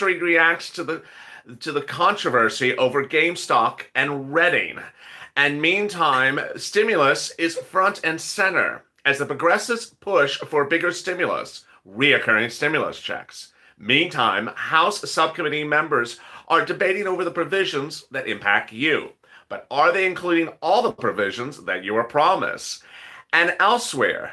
Street reacts to the controversy over GameStop and Reading. And meantime, stimulus is front and center as the progressives push for bigger stimulus, reoccurring stimulus checks. Meantime, House subcommittee members are debating over the provisions that impact you. But are they including all the provisions that you were promised? And elsewhere,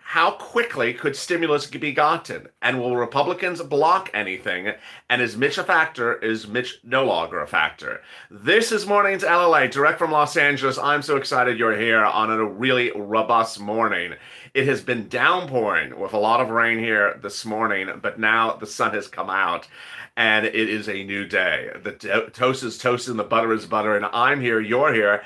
how quickly could stimulus be gotten? And will Republicans block anything? And is Mitch a factor? Is Mitch no longer a factor? This is Mornings LLA, direct from Los Angeles. I'm so excited you're here on a really robust morning. It has been downpouring with a lot of rain here this morning, but now the sun has come out. And it is a new day. The toast is toasted and the butter is butter. And I'm here, you're here.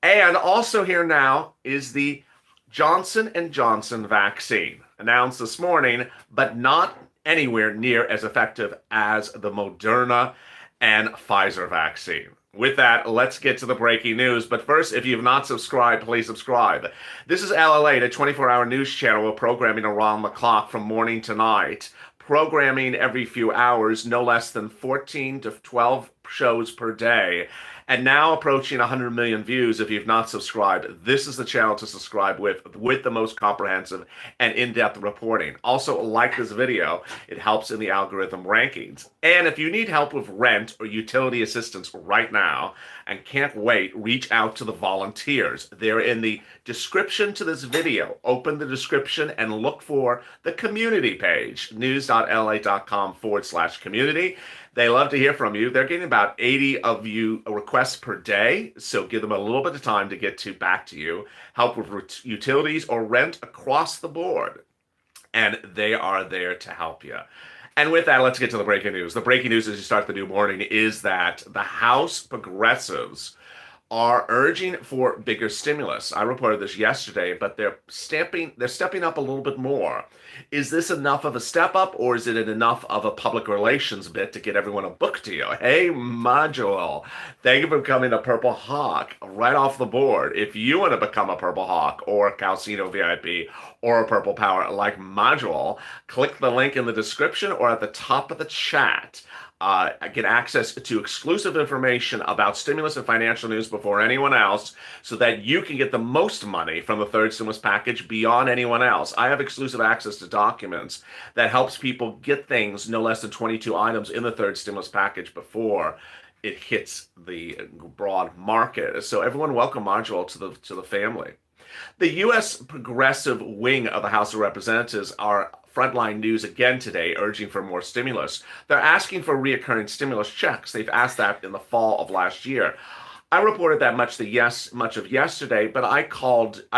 And also here now is the Johnson & Johnson vaccine, announced this morning, but not anywhere near as effective as the Moderna and Pfizer vaccine. With that, let's get to the breaking news. But first, if you have not subscribed, please subscribe. This is LLA, the 24-hour news channel with programming around the clock from morning to night. Programming every few hours, no less than 14 to 12 shows per day. And now approaching 100 million views. If you've not subscribed, this is the channel to subscribe with the most comprehensive and in-depth reporting. Also, like this video. It helps in the algorithm rankings. And if you need help with rent or utility assistance right now and can't wait, reach out to the volunteers. They're in the description to this video. Open the description and look for the community page, news.la.com/community. They love to hear from you. They're getting about 80 of you requests per day, so give them a little bit of time to get back to you. Help with utilities or rent across the board. And they are there to help you. And with that, let's get to the breaking news. The breaking news as you start the new morning is that the House progressives are urging for bigger stimulus. I reported this yesterday, but they're stepping up a little bit more. Is this enough of a step up, or is it enough of a public relations bit to get everyone a book deal? Hey, Maxwell, thank you for becoming a Purple Hawk right off the board. If you want to become a Purple Hawk or a Calcino VIP or a Purple Power like Maxwell, click the link in the description or at the top of the chat. Get access to exclusive information about stimulus and financial news before anyone else so that you can get the most money from the third stimulus package beyond anyone else. I have exclusive access to documents that helps people get things, no less than 22 items in the third stimulus package before it hits the broad market. So everyone welcome Maxwell to the family. The U.S. progressive wing of the House of Representatives are frontline news again today, urging for more stimulus. They're asking for reoccurring stimulus checks. They've asked that in the fall of last year. I reported that much of yesterday, but I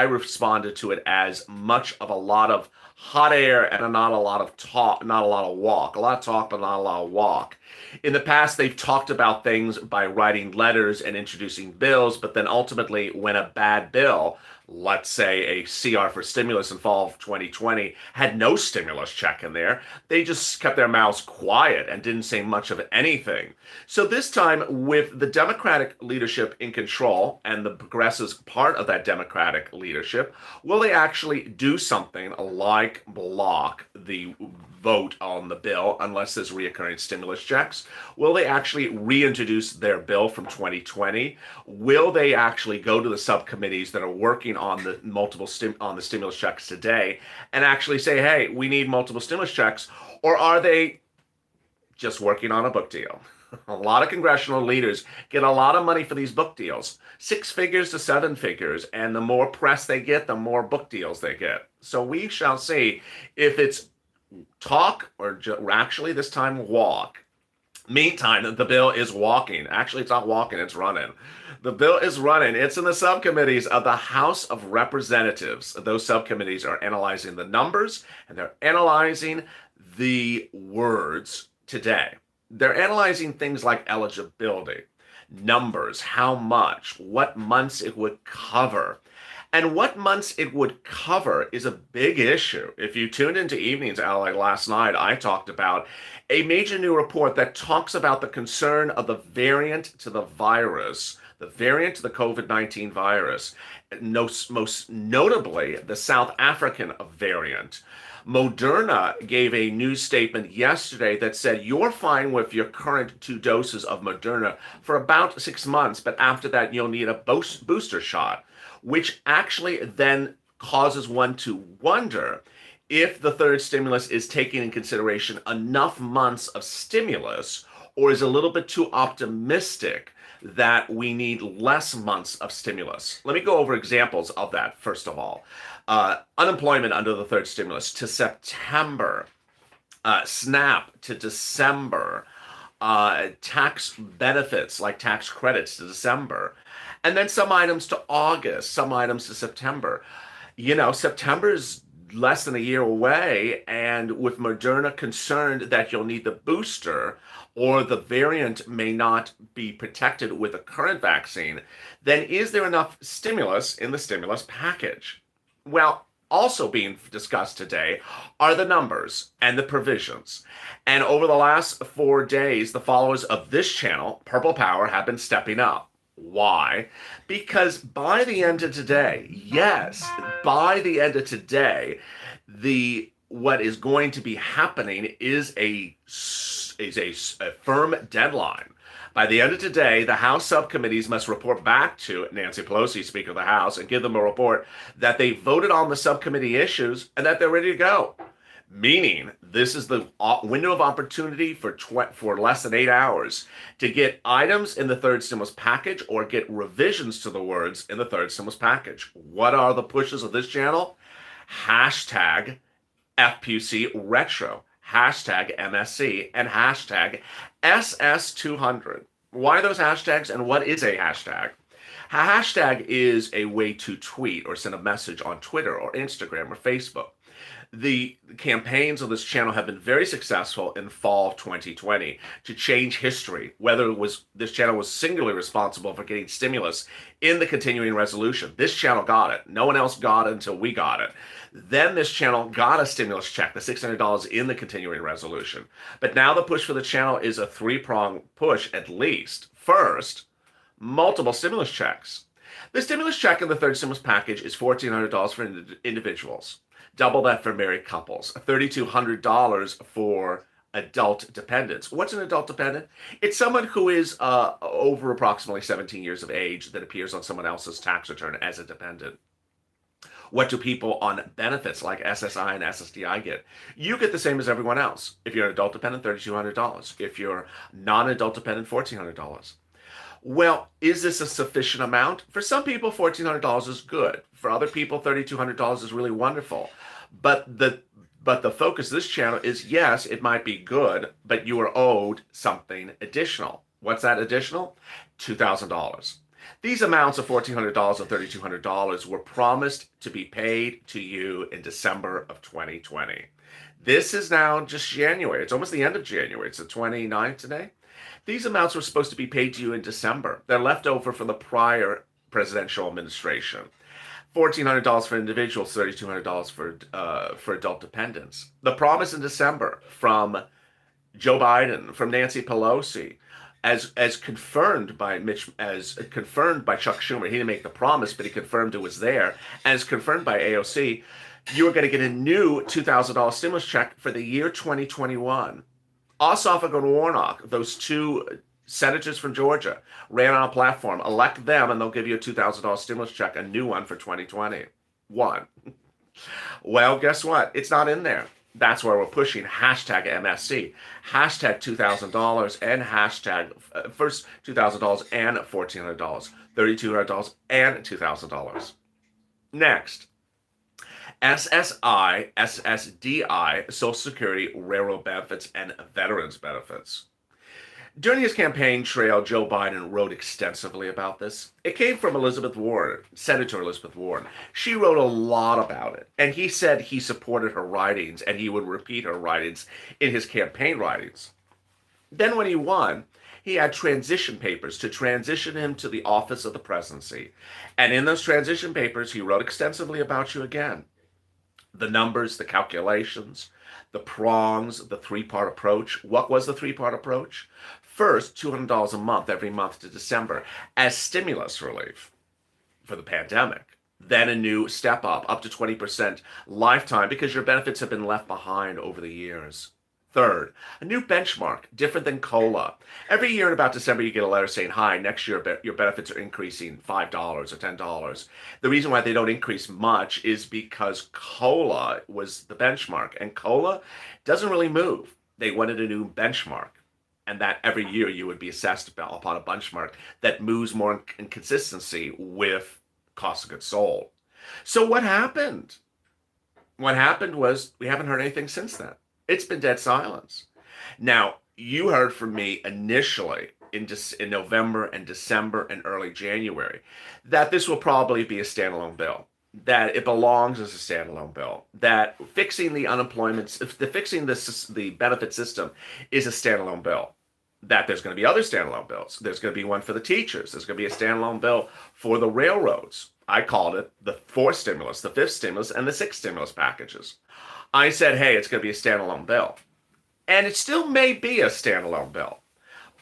responded to it as much of a lot of hot air and not a lot of talk, not a lot of walk. A lot of talk, but not a lot of walk. In the past, they've talked about things by writing letters and introducing bills, but then ultimately, when a bad bill, let's say a CR for stimulus in fall of 2020, had no stimulus check in there, they just kept their mouths quiet and didn't say much of anything. So this time, with the Democratic leadership in control and the progressives part of that Democratic leadership, will they actually do something like block the vote on the bill unless there's reoccurring stimulus checks? Will they actually reintroduce their bill from 2020? Will they actually go to the subcommittees that are working on the the stimulus checks today and actually say, hey, we need multiple stimulus checks? Or are they just working on a book deal? A lot of congressional leaders get a lot of money for these book deals, 6 figures to 7 figures, and the more press they get, the more book deals they get. So we shall see if it's talk or actually this time walk. Meantime, the bill is walking. Actually, it's not walking, it's running. The bill is running. It's in the subcommittees of the House of Representatives. Those subcommittees are analyzing the numbers and they're analyzing the words today. They're analyzing things like eligibility, numbers, how much, what months it would cover. And what months it would cover is a big issue. If you tuned into Evenings Ally last night, I talked about a major new report that talks about the concern of the variant to the virus, the variant to the COVID-19 virus, most notably the South African variant. Moderna gave a news statement yesterday that said you're fine with your current 2 doses of Moderna for about 6 months, but after that, you'll need a booster shot, which actually then causes one to wonder if the third stimulus is taking in consideration enough months of stimulus or is a little bit too optimistic that we need less months of stimulus. Let me go over examples of that, first of all. Unemployment under the third stimulus to September, SNAP to December, tax benefits like tax credits to December, and then some items to August, some items to September. September is less than a year away, and with Moderna concerned that you'll need the booster or the variant may not be protected with the current vaccine, then is there enough stimulus in the stimulus package? Well, also being discussed today are the numbers and the provisions. And over the last 4 days, the followers of this channel, Purple Power, have been stepping up. Why? Because by the end of today, yes, by the end of today, what is going to be happening is a firm deadline. By the end of today, the House subcommittees must report back to Nancy Pelosi, Speaker of the House, and give them a report that they voted on the subcommittee issues and that they're ready to go. Meaning, this is the window of opportunity for less than 8 hours to get items in the third stimulus package or get revisions to the words in the third stimulus package. What are the pushes of this channel? Hashtag FPC Retro, hashtag MSC, and hashtag SS200. Why those hashtags and what is a hashtag? A hashtag is a way to tweet or send a message on Twitter or Instagram or Facebook. The campaigns of this channel have been very successful in fall of 2020 to change history, whether this channel was singularly responsible for getting stimulus in the continuing resolution. This channel got it. No one else got it until we got it. Then this channel got a stimulus check, the $600 in the continuing resolution. But now the push for the channel is a 3-prong push at least. First, multiple stimulus checks. The stimulus check in the third stimulus package is $1,400 for individuals. Double that for married couples. $3,200 for adult dependents. What's an adult dependent? It's someone who is over approximately 17 years of age that appears on someone else's tax return as a dependent. What do people on benefits like SSI and SSDI get? You get the same as everyone else. If you're an adult dependent, $3,200. If you're non-adult dependent, $1,400. Well, is this a sufficient amount? For some people, $1,400 is good. For other people, $3,200 is really wonderful. But the focus of this channel is, yes, it might be good, but you are owed something additional. What's that additional? $2,000. These amounts of $1,400 and $3,200 were promised to be paid to you in December of 2020. This is now just January. It's almost the end of January. It's the 29th today. These amounts were supposed to be paid to you in December. They're left over from the prior presidential administration. $1,400 for individuals, $3,200 for adult dependents. The promise in December from Joe Biden, from Nancy Pelosi, as confirmed by Chuck Schumer. He didn't make the promise, but he confirmed it was there. And as confirmed by AOC, you are going to get a new $2,000 stimulus check for the year 2021. Ossoff and Warnock, those 2 senators from Georgia, ran on a platform. Elect them, and they'll give you a $2,000 stimulus check, a new one for 2021. Well, guess what? It's not in there. That's why we're pushing hashtag MSC, hashtag $2,000, and hashtag first $2,000 and $1,400, $3,200 and $2,000. Next, SSI, SSDI, Social Security, Railroad Benefits, and Veterans Benefits. During his campaign trail, Joe Biden wrote extensively about this. It came from Elizabeth Warren, Senator Elizabeth Warren. She wrote a lot about it, and he said he supported her writings, and he would repeat her writings in his campaign writings. Then when he won, he had transition papers to transition him to the office of the presidency. And in those transition papers, he wrote extensively about you again. The numbers, the calculations, the prongs, the 3-part approach. What was the 3-part approach? First, $200 a month every month to December as stimulus relief for the pandemic. Then a new step up to 20% lifetime because your benefits have been left behind over the years. Third, a new benchmark, different than COLA. Every year in about December, you get a letter saying, hi, next year your benefits are increasing $5 or $10. The reason why they don't increase much is because COLA was the benchmark, and COLA doesn't really move. They wanted a new benchmark, and that every year you would be assessed upon a benchmark that moves more in consistency with cost of goods sold. So what happened? What happened was we haven't heard anything since then. It's been dead silence. Now, you heard from me initially in November and December and early January that this will probably be a standalone bill, that it belongs as a standalone bill, that fixing the benefit system is a standalone bill, that there's going to be other standalone bills. There's going to be one for the teachers. There's going to be a standalone bill for the railroads. I called it the fourth stimulus, the fifth stimulus, and the sixth stimulus packages. I said, hey, it's going to be a standalone bill. And it still may be a standalone bill.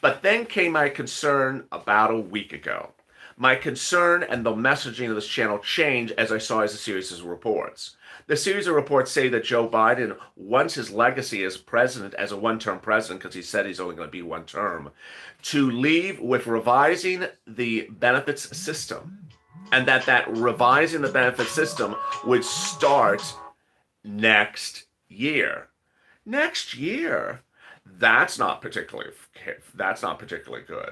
But then came my concern about a week ago. My concern and the messaging of this channel changed as I saw a series of reports. The series of reports say that Joe Biden wants his legacy as president, as a one-term president, because he said he's only going to be one term, to leave with revising the benefits system. And that revising the benefit system would start next year. Next year? That's not particularly good.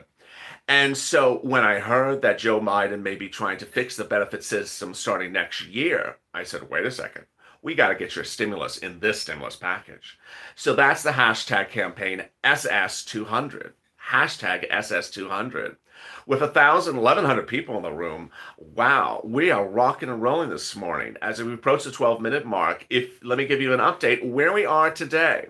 And so when I heard that Joe Biden may be trying to fix the benefit system starting next year, I said, wait a second. We got to get your stimulus in this stimulus package. So that's the hashtag campaign SS200. Hashtag SS200. With 1,100 people in the room, wow, we are rocking and rolling this morning. As we approach the 12-minute mark, let me give you an update where we are today.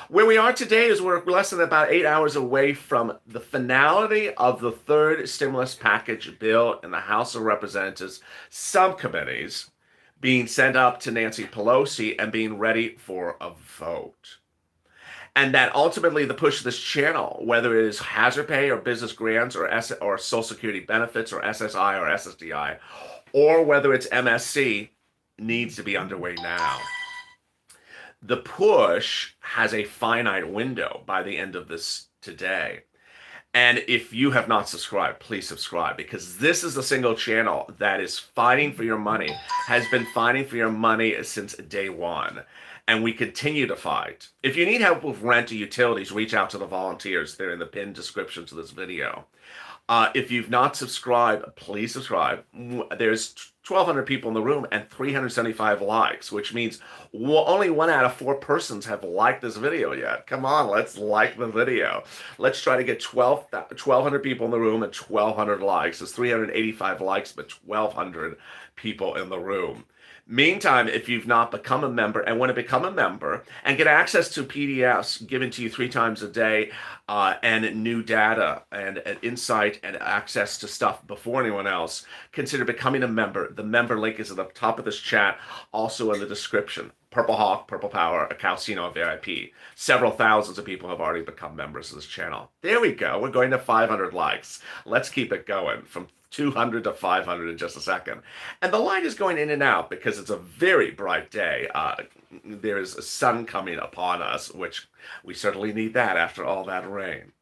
Where we are today is we're less than about 8 hours away from the finality of the third stimulus package bill in the House of Representatives subcommittees being sent up to Nancy Pelosi and being ready for a vote. And that ultimately the push of this channel, whether it is hazard pay or business grants or Social Security benefits or SSI or SSDI, or whether it's MSC, needs to be underway now. The push has a finite window by the end of this today. And if you have not subscribed, please subscribe, because this is the single channel that is fighting for your money, has been fighting for your money since day one. And we continue to fight. If you need help with rent or utilities, reach out to the volunteers. They're in the pinned description to this video. If you've not subscribed, please subscribe. There's 1,200 people in the room and 375 likes, which means only 1 out of 4 persons have liked this video yet. Come on, let's like the video. Let's try to get 1,200 people in the room and 1,200 likes. There's 385 likes, but 1,200 people in the room. Meantime, if you've not become a member and want to become a member and get access to PDFs given to you 3 times a day and new data and insight and access to stuff before anyone else, consider becoming a member. The member link is at the top of this chat, also in the description. Purple Hawk, Purple Power, a Calcino VIP. Several thousands of people have already become members of this channel. There we go. We're going to 500 likes. Let's keep it going from 200 to 500 in just a second. And the light is going in and out because it's a very bright day. There is a sun coming upon us, which we certainly need that after all that rain.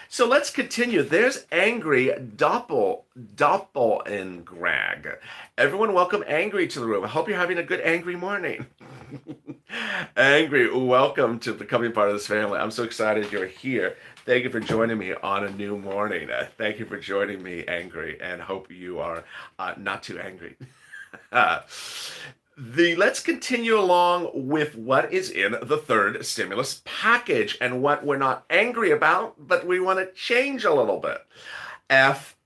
So let's continue. There's Angry Doppel in Greg. Everyone welcome Angry to the room. I hope you're having a good angry morning. Angry, welcome to becoming part of this family. I'm so excited you're here. Thank you for joining me on a new morning. Thank you for joining me, Angry, and hope you are not too angry. Let's continue along with what is in the third stimulus package and what we're not angry about, but we want to change a little bit. FPUC.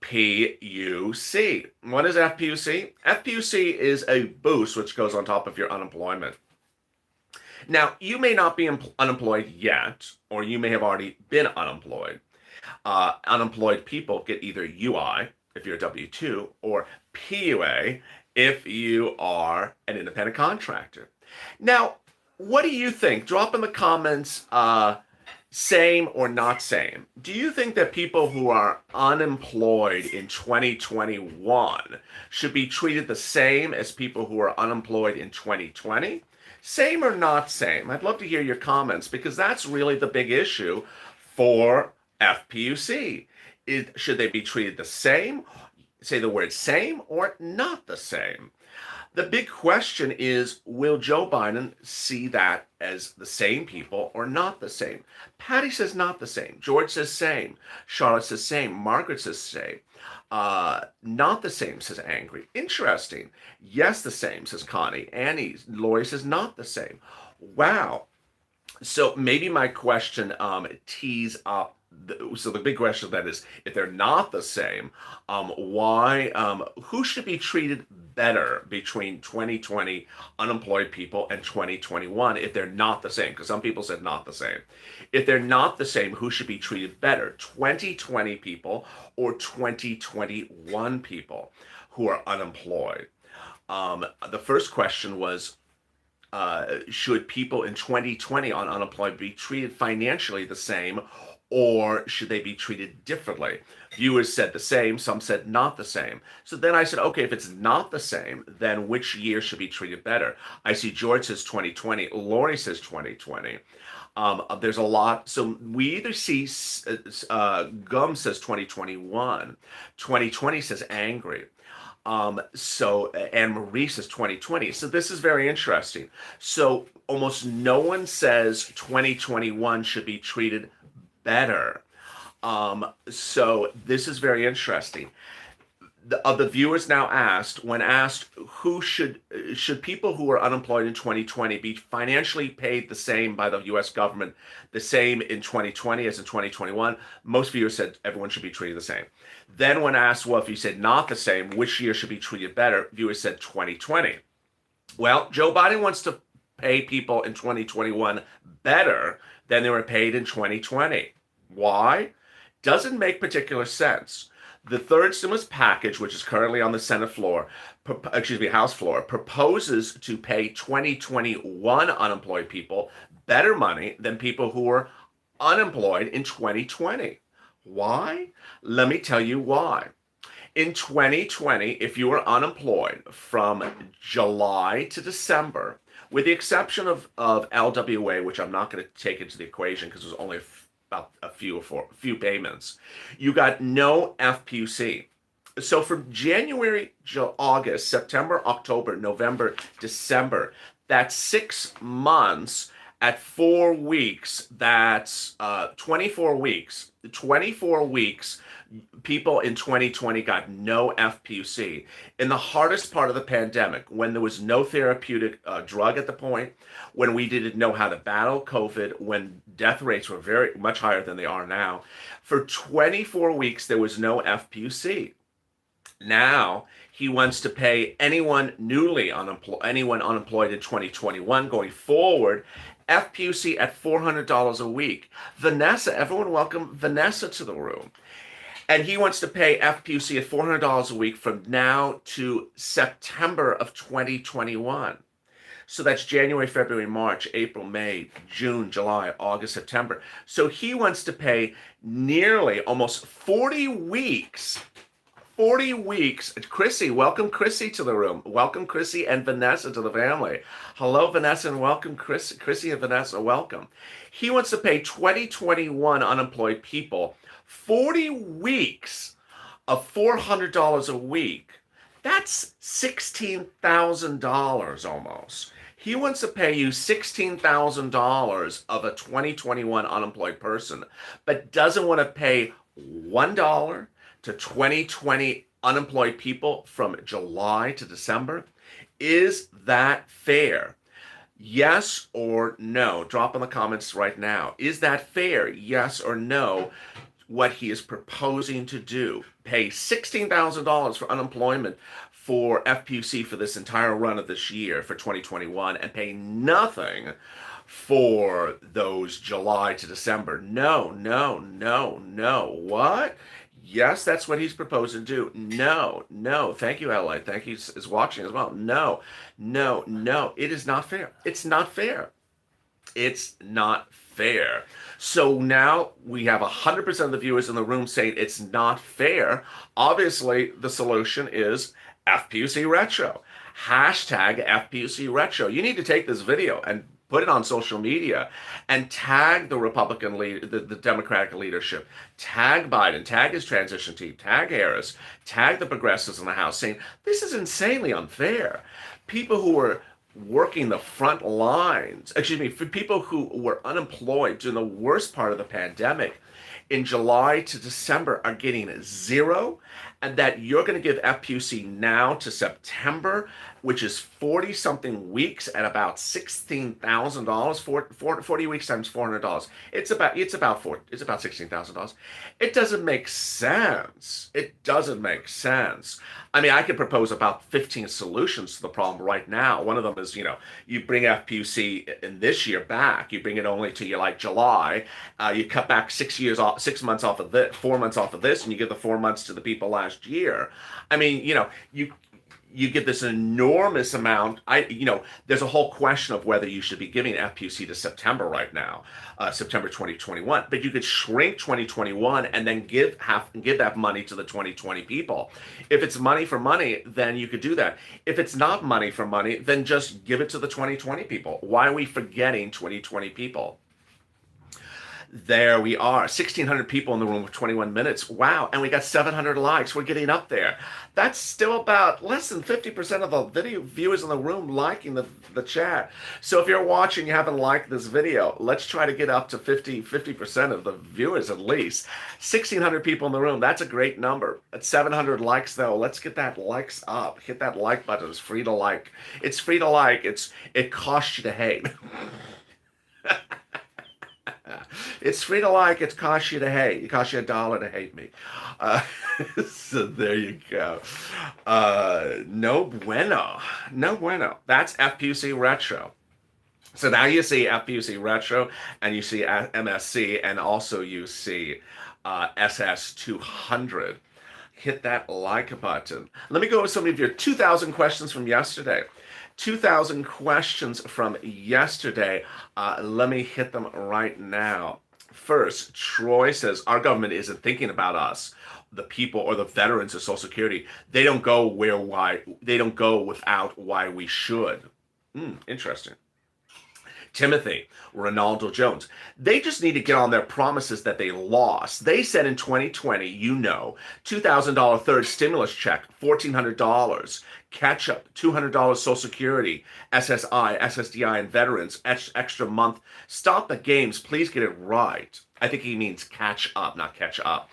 What is FPUC? FPUC is a boost which goes on top of your unemployment. Now, you may not be unemployed yet, or you may have already been unemployed. Unemployed people get either UI, if you're a W-2, or PUA, if you are an independent contractor. Now, what do you think? Drop in the comments Same or not same? Do you think that people who are unemployed in 2021 should be treated the same as people who are unemployed in 2020? Same or not same? I'd love to hear your comments because that's really the big issue for FPUC. Should they be treated the same? Say the word same or not the same. The big question is, will Joe Biden see that as the same people or not the same? Patty says not the same. George says same. Charlotte says same. Margaret says same. Not the same, says Angry. Interesting. Yes, the same, says Connie. Annie, Lori says not the same. Wow. So maybe my question tees up. So the big question then is, if they're not the same, why? Who should be treated better between 2020 unemployed people and 2021 if they're not the same? Because some people said not the same. If they're not the same, who should be treated better? 2020 people or 2021 people who are unemployed? The first question was, should people in 2020 on unemployed be treated financially the same, or should they be treated differently? Viewers said the same, some said not the same. So then I said, okay, if it's not the same, then which year should be treated better? I see George says 2020, Lori says 2020. There's a lot. So we either see Gum says 2021, 2020 says Angry. So Anne Marie says 2020. So this is very interesting. So almost no one says 2021 should be treated better. So this is very interesting. The viewers now asked, when asked who should people who are unemployed in 2020 be financially paid the same by the U.S. government, the same in 2020 as in 2021, most viewers said everyone should be treated the same. Then when asked, well, if you said not the same, which year should be treated better, viewers said 2020. Well, Joe Biden wants to pay people in 2021 better than they were paid in 2020. Why? Doesn't make particular sense. The third stimulus package, which is currently on the Senate floor, House floor, proposes to pay 2021 unemployed people better money than people who were unemployed in 2020. Why? Let me tell you why. In 2020, if you were unemployed from July to December, with the exception of LWA, which I'm not going to take into the equation because it was only about a few payments, you got no FPUC. So from January, August, September, October, November, December, that's 6 months at 4 weeks. That's 24 weeks. 24 weeks. People in 2020 got no FPUC. In the hardest part of the pandemic, when there was no therapeutic drug at the point, when we didn't know how to battle COVID, when death rates were very much higher than they are now, for 24 weeks there was no FPUC. Now he wants to pay anyone unemployed in 2021 going forward FPUC at $400 a week. Vanessa, everyone welcome Vanessa to the room. And he wants to pay FPUC at $400 a week from now to September of 2021. So that's January, February, March, April, May, June, July, August, September. So he wants to pay nearly almost 40 weeks. 40 weeks. Chrissy, welcome Chrissy to the room. Welcome Chrissy and Vanessa to the family. Hello, Vanessa, and welcome Chrissy and Vanessa, welcome. He wants to pay 2021 unemployed people 40 weeks of $400 a week. That's $16,000 almost. He wants to pay you $16,000 of a 2021 unemployed person, but doesn't want to pay $1 to 2020 unemployed people from July to December. Is that fair? Yes or no? Drop in the comments right now. Is that fair? Yes or no? What he is proposing to do, pay $16,000 for unemployment for FPUC for this entire run of this year for 2021 and pay nothing for those July to December. No. What? Yes, that's what he's proposing to do. No. Thank you, Ally. Thank you is watching as well. No. It is not fair. It's not fair. It's not fair. So now we have 100% of the viewers in the room saying it's not fair. Obviously, the solution is FPUC Retro. Hashtag FPUC Retro. You need to take this video and put it on social media and tag the Republican lead, the Democratic leadership, tag Biden, tag his transition team, tag Harris, tag the progressives in the House, saying this is insanely unfair. People who are working the front lines, excuse me, for people who were unemployed during the worst part of the pandemic in July to December are getting zero, and that you're going to give FPUC now to September, which is 40 something weeks at about $16,000, 40 weeks times $400. It's about $16,000. It doesn't make sense. It doesn't make sense. I mean, I could propose about 15 solutions to the problem right now. One of them is, you bring FPUC in this year back. You bring it only to like July. You cut back 6 months off of this, 4 months off of this, and you give the 4 months to the people last year. I mean, you get this enormous amount. There's a whole question of whether you should be giving FPUC to September right now, September 2021. But you could shrink 2021 and then give that money to the 2020 people. If it's money for money, then you could do that. If it's not money for money, then just give it to the 2020 people. Why are we forgetting 2020 people? There we are, 1,600 people in the room with 21 minutes. Wow, and we got 700 likes. We're getting up there. That's still about less than 50% of the video viewers in the room liking the chat. So if you're watching, you haven't liked this video, let's try to get up to 50% of the viewers at least. 1,600 people in the room, that's a great number. At 700 likes though, let's get that likes up. Hit that like button, it's free to like. It's free to like, it costs you to hate. It's free to like, it costs you to hate. It costs you $1 to hate me. So there you go. No bueno. No bueno. That's FPUC Retro. So now you see FPUC Retro, and you see MSC, and also you see SS200. Hit that like button. Let me go with some of your 2,000 questions from yesterday. 2,000 questions from yesterday. Let me hit them right now. First, Troy says, our government isn't thinking about us, the people or the veterans of Social Security. They don't go they don't go without why we should. Interesting. Timothy, Ronaldo Jones. They just need to get on their promises that they lost. They said in 2020, $2,000 third stimulus check, $1,400, catch up, $200 Social Security, SSI, SSDI, and veterans, extra month. Stop the games. Please get it right. I think he means catch up, not catch up,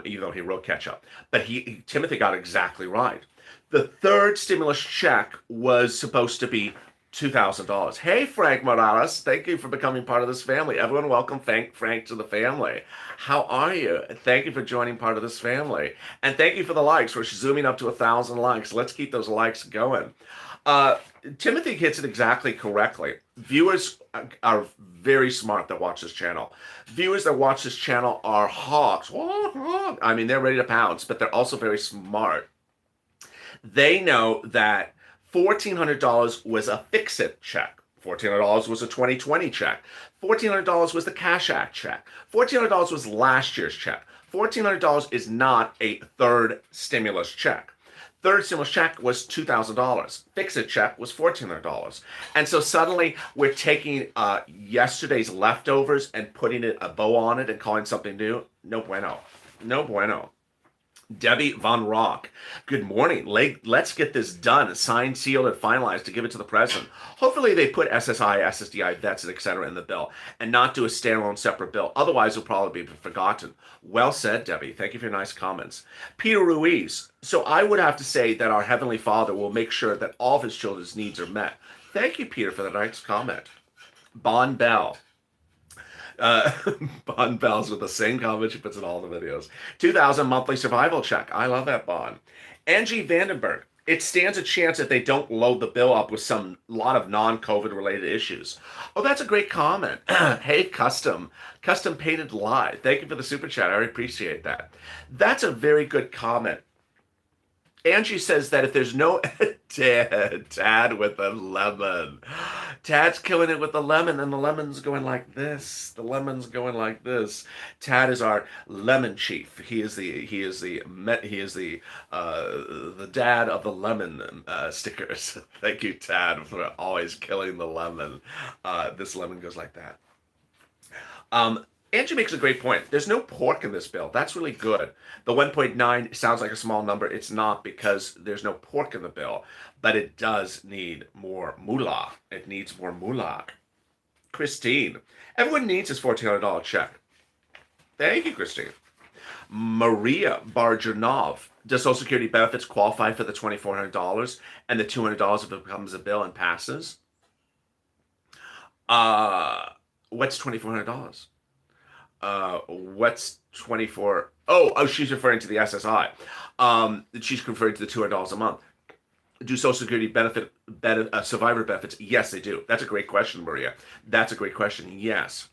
even though he wrote catch up. But Timothy got exactly right. The third stimulus check was supposed to be $2,000. Hey, Frank Morales, thank you for becoming part of this family. Everyone welcome Frank to the family. How are you? Thank you for joining part of this family. And thank you for the likes. We're zooming up to 1,000 likes. Let's keep those likes going. Timothy hits it exactly correctly. Viewers are very smart that watch this channel. Viewers that watch this channel are hawks. I mean, they're ready to pounce, but they're also very smart. They know that $1,400 was a fix-it check. $1,400 was a 2020 check. $1,400 was the Cash Act check. $1,400 was last year's check. $1,400 is not a third stimulus check. Third stimulus check was $2,000. Fix-it check was $1,400. And so suddenly we're taking yesterday's leftovers and putting a bow on it and calling something new. No bueno. No bueno. Debbie Von Rock, good morning. Let's get this done, signed, sealed, and finalized to give it to the president. Hopefully they put SSI, SSDI, vets, etc. in the bill and not do a standalone separate bill. Otherwise, it'll probably be forgotten. Well said, Debbie. Thank you for your nice comments. Peter Ruiz. So I would have to say that our Heavenly Father will make sure that all of his children's needs are met. Thank you, Peter, for that nice comment. Bon Bell. Bond Bells with the same comment she puts in all the videos. 2,000 monthly survival check. I love that bond. Angie Vandenberg. It stands a chance that they don't load the bill up with some lot of non-COVID related issues. Oh, that's a great comment. Hey, custom painted lie. Thank you for the super chat. I appreciate that. That's a very good comment. Angie says that if there's no Tad with a lemon. Tad's killing it with the lemon, and the lemon's going like this. The lemon's going like this. Tad is our lemon chief. He is the dad of the lemon stickers. Thank you, Tad, for always killing the lemon. This lemon goes like that. Angie makes a great point. There's no pork in this bill. That's really good. The 1.9 sounds like a small number. It's not, because there's no pork in the bill, but it does need more moolah. It needs more moolah. Christine, everyone needs his $1,400 check. Thank you, Christine. Maria Barjanov, does Social Security benefits qualify for the $2,400 and the $200 if it becomes a bill and passes? What's $2,400? What's 24? Oh, she's referring to the SSI. She's referring to the $200 a month. Do Social Security survivor benefits? Yes, they do. That's a great question, Maria. That's a great question. Yes.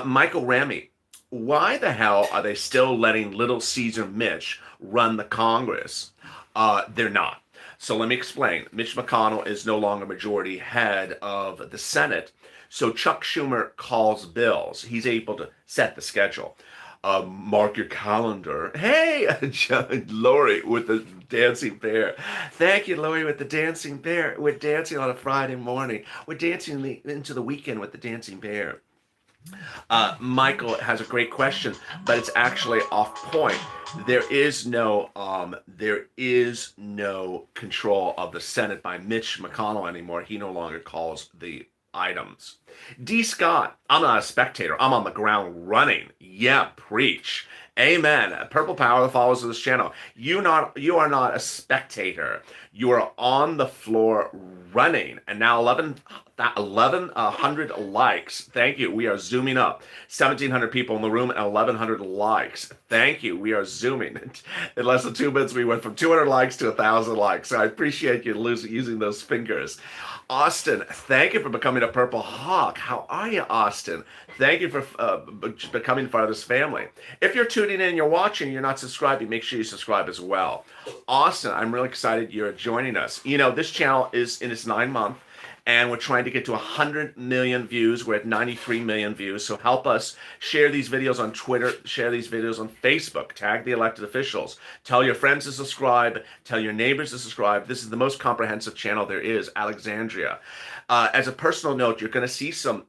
Michael Ramy, why the hell are they still letting Little Caesar Mitch run the Congress? They're not. So let me explain. Mitch McConnell is no longer majority head of the Senate. So Chuck Schumer calls bills. He's able to set the schedule. Mark your calendar. Hey, Lori with the dancing bear. Thank you, Lori, with the dancing bear. We're dancing on a Friday morning. We're dancing into the weekend with the dancing bear. Michael has a great question, but it's actually off point. There is no control of the Senate by Mitch McConnell anymore. He no longer calls the items. D. Scott, I'm not a spectator. I'm on the ground running. Yeah, preach. Amen. Purple Power, the followers of this channel. You are not a spectator. You are on the floor running. And now 1,100 likes. Thank you. We are zooming up. 1,700 people in the room and 1,100 likes. Thank you. We are zooming. In less than 2 minutes, we went from 200 likes to 1,000 likes. So I appreciate you using those fingers. Austin, thank you for becoming a Purple Hawk. How are you, Austin? Thank you for becoming part of this family. If you're tuning in, you're watching, you're not subscribing, make sure you subscribe as well. Austin, I'm really excited you're joining us. You know, this channel is in its 9th month, and we're trying to get to 100 million views. We're at 93 million views. So help us share these videos on Twitter, share these videos on Facebook, tag the elected officials, tell your friends to subscribe, tell your neighbors to subscribe. This is the most comprehensive channel there is, Alexandria. As a personal note, you're going to see some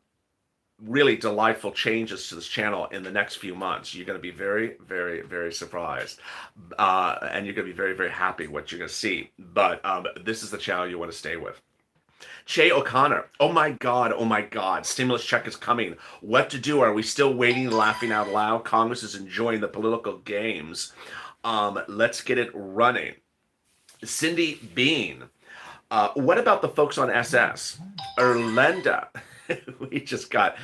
really delightful changes to this channel in the next few months. You're going to be very, very, very surprised. And you're going to be very, very happy what you're going to see. But this is the channel you want to stay with. Che O'Connor, oh my God, stimulus check is coming. What to do? Are we still waiting, laughing out loud? Congress is enjoying the political games. Let's get it running. Cindy Bean, what about the folks on SS? Erlenda, we just got,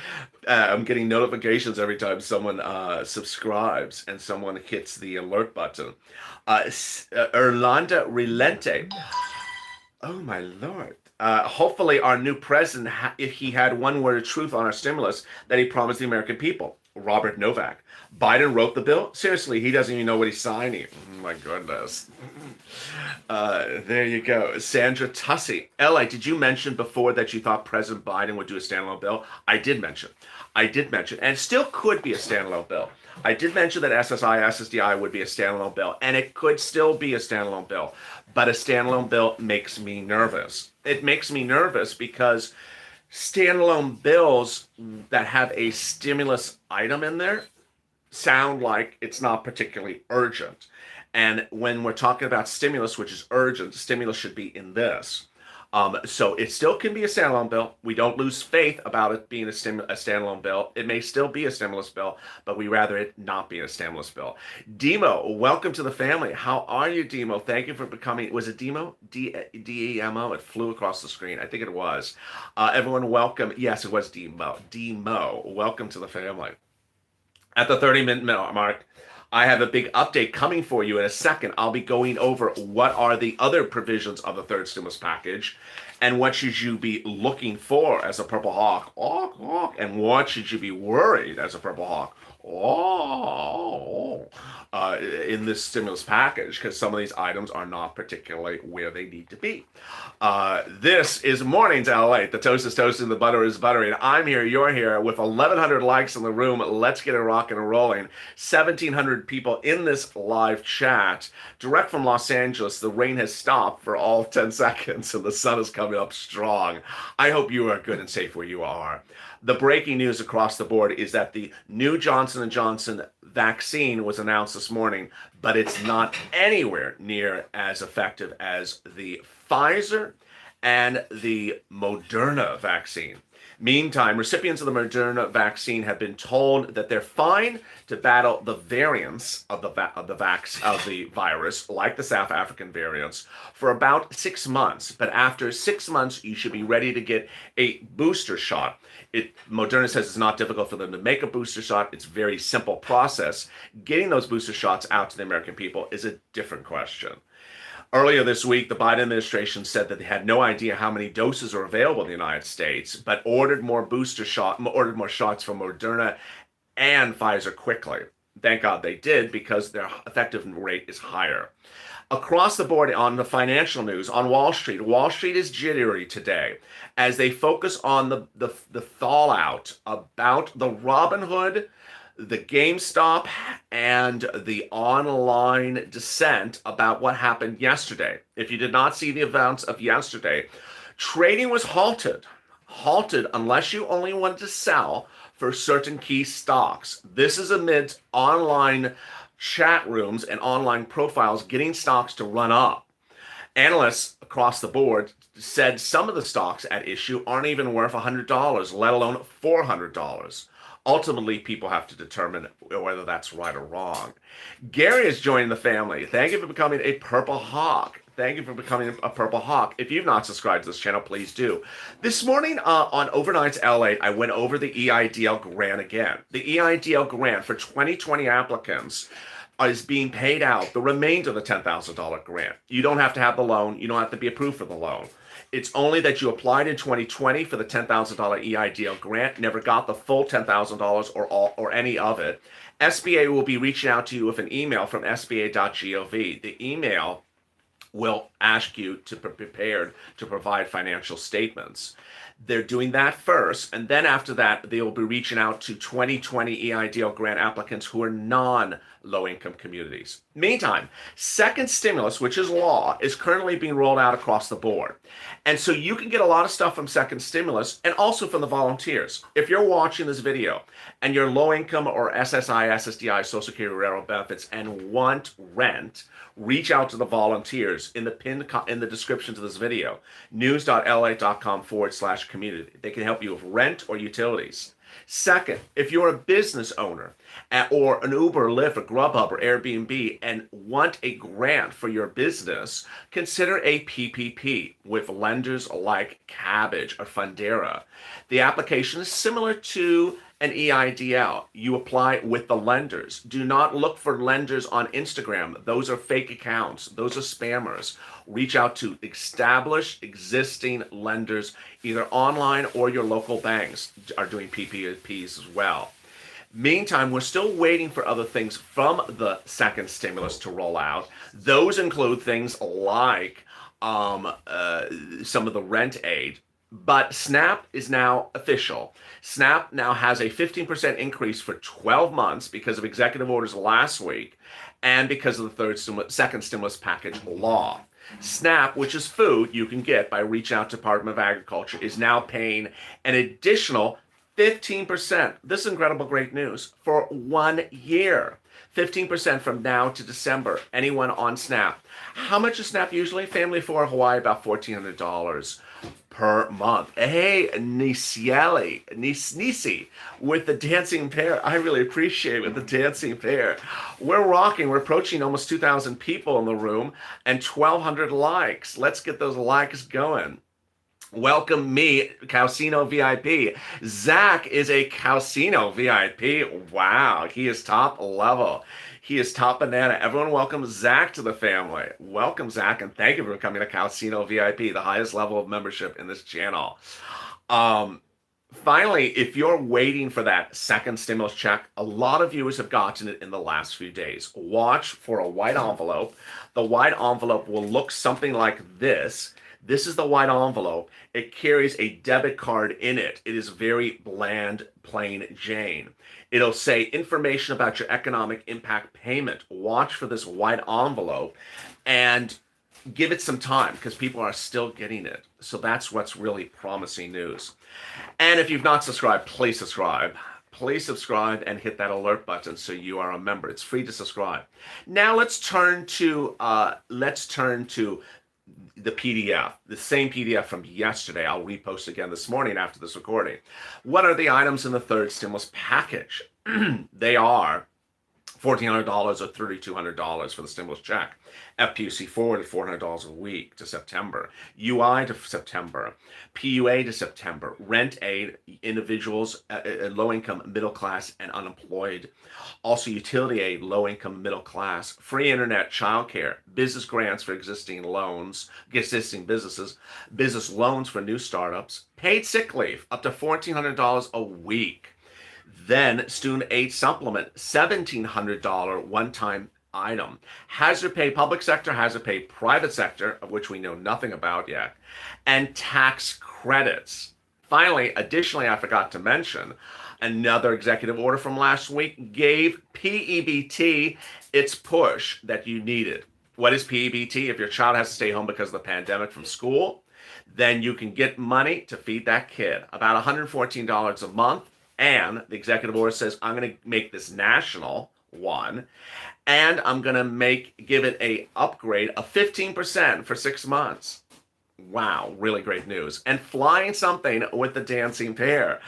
I'm getting notifications every time someone subscribes and someone hits the alert button. Erlanda Relente, oh my Lord. Hopefully our new president, if he had one word of truth on our stimulus that he promised the American people. Robert Novak. Biden wrote the bill? Seriously, he doesn't even know what he's signing. Oh my goodness. There you go. Sandra Tussey. L.A., did you mention before that you thought President Biden would do a standalone bill? I did mention. And still could be a standalone bill. I did mention that SSI, SSDI would be a standalone bill, and it could still be a standalone bill. But a standalone bill makes me nervous. It makes me nervous because standalone bills that have a stimulus item in there sound like it's not particularly urgent. And when we're talking about stimulus, which is urgent, stimulus should be in this. So it still can be a standalone bill. We don't lose faith about it being a standalone bill. It may still be a stimulus bill, but we rather it not be a stimulus bill. Demo, welcome to the family. How are you, Demo? Thank you for becoming, was it Demo? D-E-M-O? It flew across the screen. I think it was. Everyone welcome. Yes, it was Demo. Demo, welcome to the family. At the 30-minute mark, I have a big update coming for you in a second. I'll be going over what are the other provisions of the third stimulus package and what should you be looking for as a Purple Hawk, and what should you be worried as a Purple Hawk. in this stimulus package because some of these items are not particularly where they need to be. This is Mornings LATE. The toast is toasted, the butter is buttery. And I'm here, you're here, with 1,100 likes in the room. Let's get it rocking and rolling. 1,700 people in this live chat. Direct from Los Angeles, the rain has stopped for all 10 seconds and the sun is coming up strong. I hope you are good and safe where you are. The breaking news across the board is that the new Johnson & Johnson vaccine was announced this morning, but it's not anywhere near as effective as the Pfizer and the Moderna vaccine. Meantime, recipients of the Moderna vaccine have been told that they're fine to battle the variants of the virus, like the South African variants, for about 6 months. But after 6 months, you should be ready to get a booster shot. Moderna says it's not difficult for them to make a booster shot. It's a very simple process. Getting those booster shots out to the American people is a different question. Earlier this week, the Biden administration said that they had no idea how many doses are available in the United States, but ordered more shots from Moderna and Pfizer quickly. Thank God they did, because their effective rate is higher. Across the board on the financial news, on Wall Street is jittery today as they focus on the fallout about the Robinhood, the GameStop, and the online dissent about what happened yesterday. If you did not see the events of yesterday, trading was halted unless you only wanted to sell for certain key stocks. This is amid online chat rooms and online profiles getting stocks to run up. Analysts across the board said some of the stocks at issue aren't even worth $100, let alone $400. Ultimately, people have to determine whether that's right or wrong. Gary is joining the family. Thank you for becoming a Purple Hawk. Thank you for becoming a Purple Hawk. If you've not subscribed to this channel, please do. This morning on Overnights LA, I went over the EIDL grant again. The EIDL grant for 2020 applicants is being paid out, the remainder of the $10,000 grant. You don't have to have the loan. You don't have to be approved for the loan. It's only that you applied in 2020 for the $10,000 EIDL grant, never got the full $10,000 or any of it. SBA will be reaching out to you with an email from sba.gov. The email will ask you to be prepared to provide financial statements. They're doing that first, and then after that, they will be reaching out to 2020 EIDL grant applicants who are non-low-income communities. Meantime, second stimulus, which is law, is currently being rolled out across the board. And so you can get a lot of stuff from second stimulus and also from the volunteers. If you're watching this video and you're low-income or SSI, SSDI, Social Security, Railroad benefits, and want rent, reach out to the volunteers in the description to this video, news.la.com/community. They can help you with rent or utilities. Second, if you're a business owner or an Uber, Lyft, or Grubhub, or Airbnb and want a grant for your business, consider a PPP with lenders like Cabbage or Fundera. The application is similar to an EIDL. You apply with the lenders. Do not look for lenders on Instagram. Those are fake accounts. Those are spammers. Reach out to established, existing lenders, either online or your local banks are doing PPPs as well. Meantime, we're still waiting for other things from the second stimulus to roll out. Those include things like some of the rent aid. But SNAP is now official. SNAP now has a 15% increase for 12 months because of executive orders last week and because of the second stimulus package law. SNAP, which is food you can get by reaching out to Department of Agriculture, is now paying an additional 15%. This is incredible great news for 1 year. 15% from now to December. Anyone on SNAP. How much is SNAP usually? Family for Hawaii, about $1,400 per month. Hey, Nisi with the dancing pair. I really appreciate it with the dancing pair. We're rocking. We're approaching almost 2,000 people in the room and 1,200 likes. Let's get those likes going. Welcome me, Calcino VIP. Zach is a Calcino VIP. Wow, he is top level. He is top banana. Everyone welcome Zach to the family. Welcome, Zach, and thank you for becoming a Calcino VIP, the highest level of membership in this channel. Finally, if you're waiting for that second stimulus check, a lot of viewers have gotten it in the last few days. Watch for a white envelope. The white envelope will look something like this. This is the white envelope. It carries a debit card in it. It is very bland, plain Jane. It'll say information about your economic impact payment. Watch for this white envelope and give it some time because people are still getting it. So that's what's really promising news. And if you've not subscribed, please subscribe. Please subscribe and hit that alert button so you are a member. It's free to subscribe. Now let's turn to the PDF, the same PDF from yesterday. I'll repost again this morning after this recording. What are the items in the third stimulus package? They are $1,400 or $3,200 for the stimulus check. FPUC forwarded $400 a week to September. UI to September. PUA to September. Rent aid, individuals, low income, middle class, and unemployed. Also utility aid, low income, middle class. Free internet, childcare, business grants for existing businesses, business loans for new startups, paid sick leave, up to $1,400 a week. Then student aid supplement, $1,700 one-time item. Hazard pay public sector, hazard pay private sector, of which we know nothing about yet, and tax credits. Finally, additionally, I forgot to mention, another executive order from last week gave PEBT its push that you needed. What is PEBT? If your child has to stay home because of the pandemic from school, then you can get money to feed that kid, about $114 a month. And the executive order says, I'm going to make this national one, and I'm going to give it a upgrade of 15% for 6 months. Wow, really great news. And flying something with the dancing pair.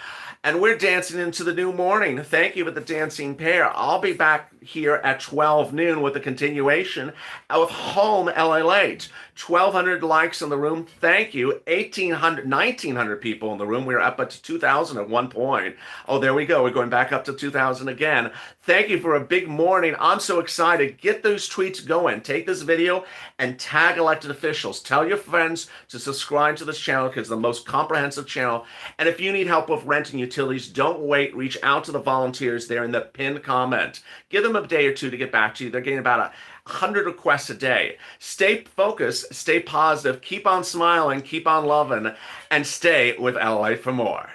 And we're dancing into the new morning. Thank you with the dancing pair. I'll be back here at 12 noon with the continuation of Home LLH. 1,200 likes in the room. Thank you. 1,900 people in the room. We were up to 2,000 at one point. Oh, there we go. We're going back up to 2,000 again. Thank you for a big morning. I'm so excited. Get those tweets going. Take this video and tag elected officials. Tell your friends to subscribe to this channel because it's the most comprehensive channel. And if you need help with rent and utilities, don't wait. Reach out to the volunteers there in the pinned comment. Give them a day or two to get back to you. They're getting about 100 requests a day. Stay focused, stay positive, keep on smiling, keep on loving, and stay with LA for more.